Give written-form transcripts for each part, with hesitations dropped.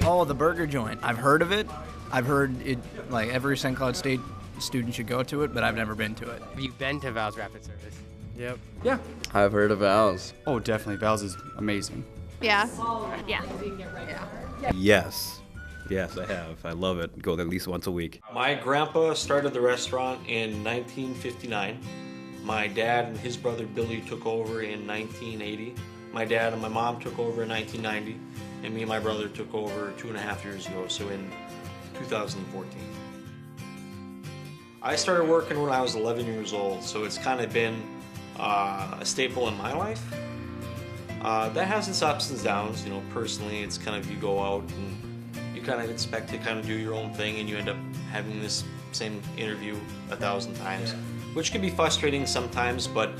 Oh, the burger joint. I've heard of it. I've heard it, like every St. Cloud State student should go to it, but I've never been to it. Have you been to Val's Rapid Service? Yep. Yeah. I've heard of Val's. Oh, definitely. Val's is amazing. Yeah. Yeah. Yes. Yes, I have. I love it. Go there at least once a week. My grandpa started the restaurant in 1959. My dad and his brother Billy took over in 1980. My dad and my mom took over in 1990. And me and my brother took over 2.5 years ago, so in 2014. I started working when I was 11 years old, so it's kind of been a staple in my life. That has its ups and downs, you know, personally. It's kind of, you go out and you kind of expect to kind of do your own thing, and you end up having this same interview 1,000 times, which can be frustrating sometimes, but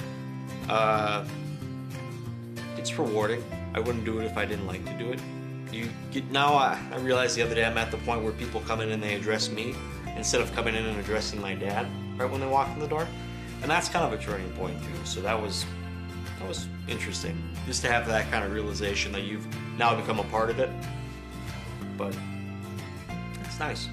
it's rewarding. I wouldn't do it if I didn't like to do it. I realized the other day I'm at the point where people come in and they address me instead of coming in and addressing my dad right when they walk in the door, and that's kind of a turning point too. So that was interesting, just to have that kind of realization that you've now become a part of it. But it's nice.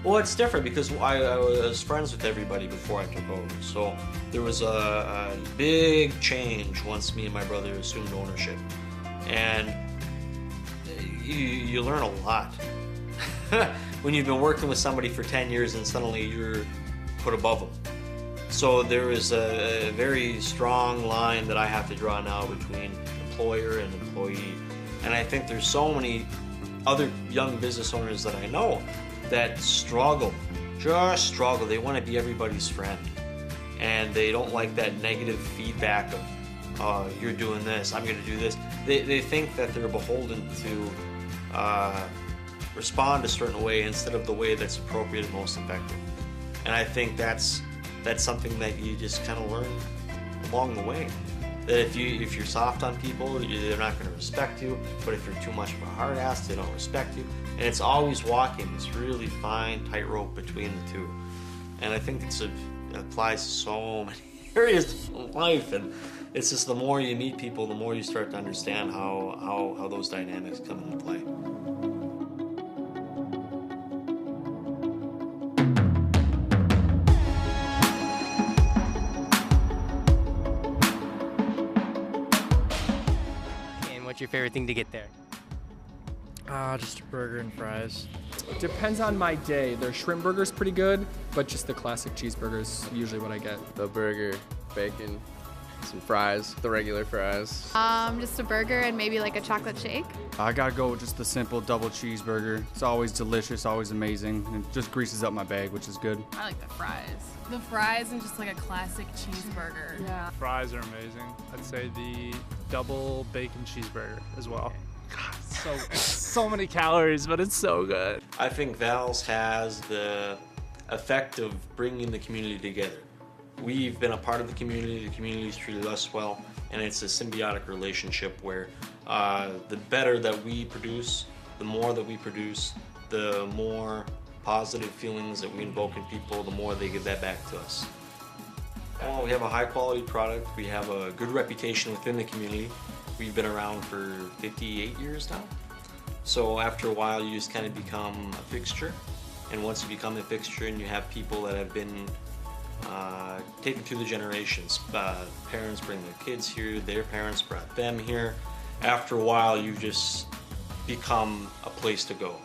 Well, it's different because I was friends with everybody before I took over. So there was a big change once me and my brother assumed ownership. And you learn a lot. When you've been working with somebody for 10 years and suddenly you're put above them. So there is a very strong line that I have to draw now between employer and employee. And I think there's so many other young business owners that I know that struggle, just struggle. They want to be everybody's friend. And they don't like that negative feedback of, you're doing this, I'm going to do this. They think that they're beholden to respond a certain way instead of the way that's appropriate and most effective. And I think that's something that you just kind of learn along the way. That if you're soft on people, they're not going to respect you. But if you're too much of a hard ass, they don't respect you. And it's always walking this really fine tightrope between the two. And I think it applies to so many areas of life. And it's just the more you meet people, the more you start to understand how those dynamics come into play. What's your favorite thing to get there? Just a burger and fries. Depends on my day. Their shrimp burger's pretty good, but just the classic cheeseburger's usually what I get. The burger, bacon, some fries, the regular fries. Just a burger and maybe like a chocolate shake. I gotta go with just the simple double cheeseburger. It's always delicious, always amazing, and it just greases up my bag, which is good. I like the fries. The fries and just like a classic cheeseburger. Yeah. Fries are amazing. I'd say the double bacon cheeseburger as well. God, so many calories, but it's so good. I think Val's has the effect of bringing the community together. We've been a part of the community's treated us well, and it's a symbiotic relationship where the better that we produce, the more that we produce, the more positive feelings that we invoke in people, the more they give that back to us. Well, we have a high quality product, we have a good reputation within the community. We've been around for 58 years now. So after a while you just kind of become a fixture, and once you become a fixture and you have people that have been taken through the generations, parents bring their kids here, their parents brought them here, after a while you just become a place to go.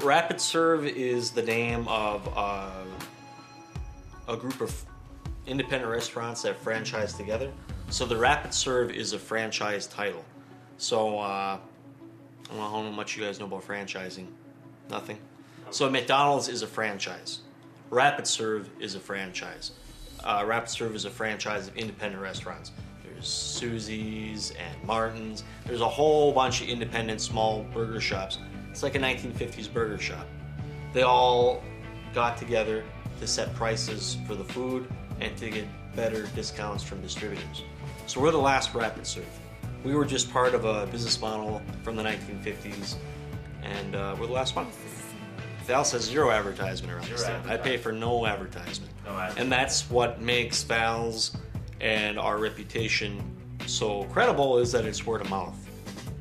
Rapid Serve is the name of a group of independent restaurants that franchise together. So the Rapid Serve is a franchise title. So I don't know how much you guys know about franchising. Nothing. So McDonald's is a franchise. Rapid Serve is a franchise. Rapid Serve is a franchise of independent restaurants. There's Susie's and Martin's. There's a whole bunch of independent small burger shops. It's like a 1950s burger shop. They all got together to set prices for the food and to get better discounts from distributors. So we're the last Rapid Serve. We were just part of a business model from the 1950s, and we're the last one. Val's has zero advertisement around this thing. I pay for no advertisement. And that's what makes Val's and our reputation so credible is that it's word of mouth.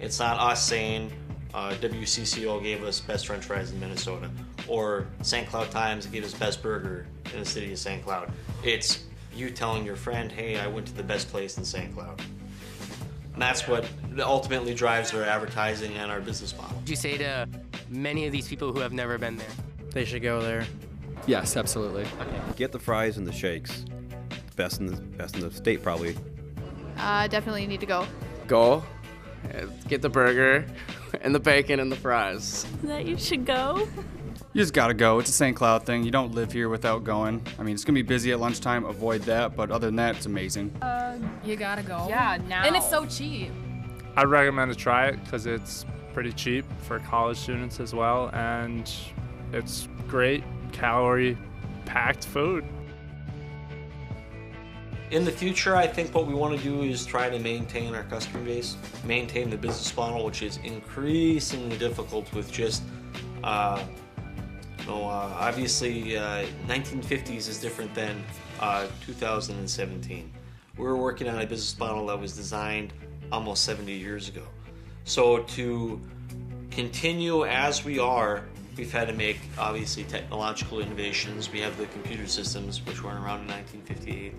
It's not us saying WCCO gave us best French fries in Minnesota, or St. Cloud Times gave us best burger in the city of St. Cloud. It's you telling your friend, hey, I went to the best place in St. Cloud. And that's what ultimately drives our advertising and our business model. Would you say to many of these people who have never been there? They should go there. Yes, absolutely. Get the fries and the shakes. Best in the state, probably. Definitely need to go. Go, get the burger, and the bacon and the fries. That you should go. You just gotta go. It's a St. Cloud thing. You don't live here without going. I mean, it's gonna be busy at lunchtime. Avoid that. But other than that, it's amazing. You gotta go. Yeah, now. And it's so cheap. I'd recommend to try it because it's pretty cheap for college students as well, and it's great calorie-packed food. In the future, I think what we want to do is try to maintain our customer base, maintain the business model, which is increasingly difficult with just, obviously 1950s is different than 2017. We were working on a business model that was designed almost 70 years ago. So to continue as we are, we've had to make obviously technological innovations. We have the computer systems, which weren't around in 1958.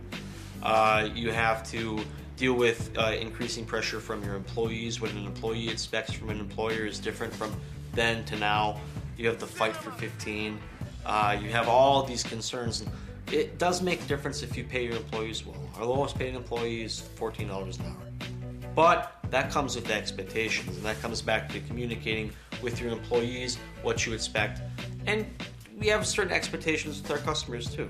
You have to deal with increasing pressure from your employees. What an employee expects from an employer is different from then to now. You have the fight for 15. You have all these concerns. It does make a difference if you pay your employees well. Our lowest paid employee is $14 an hour. But that comes with expectations, and that comes back to communicating with your employees what you expect. And we have certain expectations with our customers too.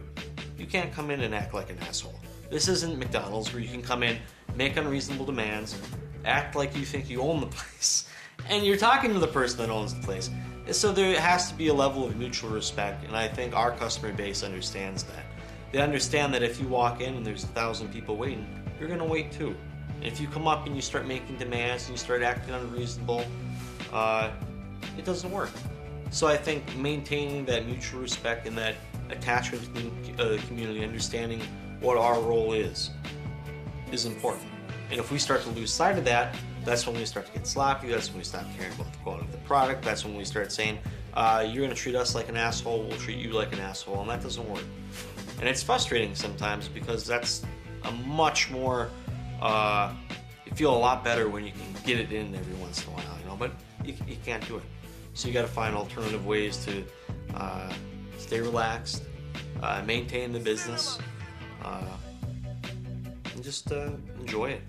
You can't come in and act like an asshole. This isn't McDonald's where you can come in, make unreasonable demands, act like you think you own the place, and you're talking to the person that owns the place. So there has to be a level of mutual respect, and I think our customer base understands that. They understand that if you walk in and there's 1,000 people waiting, you're going to wait too. And if you come up and you start making demands and you start acting unreasonable, it doesn't work. So I think maintaining that mutual respect and that attachment to the community, understanding what our role is important. And if we start to lose sight of that, that's when we start to get sloppy, that's when we stop caring about the quality of the product, that's when we start saying, you're going to treat us like an asshole, we'll treat you like an asshole, and that doesn't work. And it's frustrating sometimes because that's a much more, you feel a lot better when you can get it in every once in a while, but you can't do it. So you got to find alternative ways to stay relaxed, maintain the business, and just enjoy it.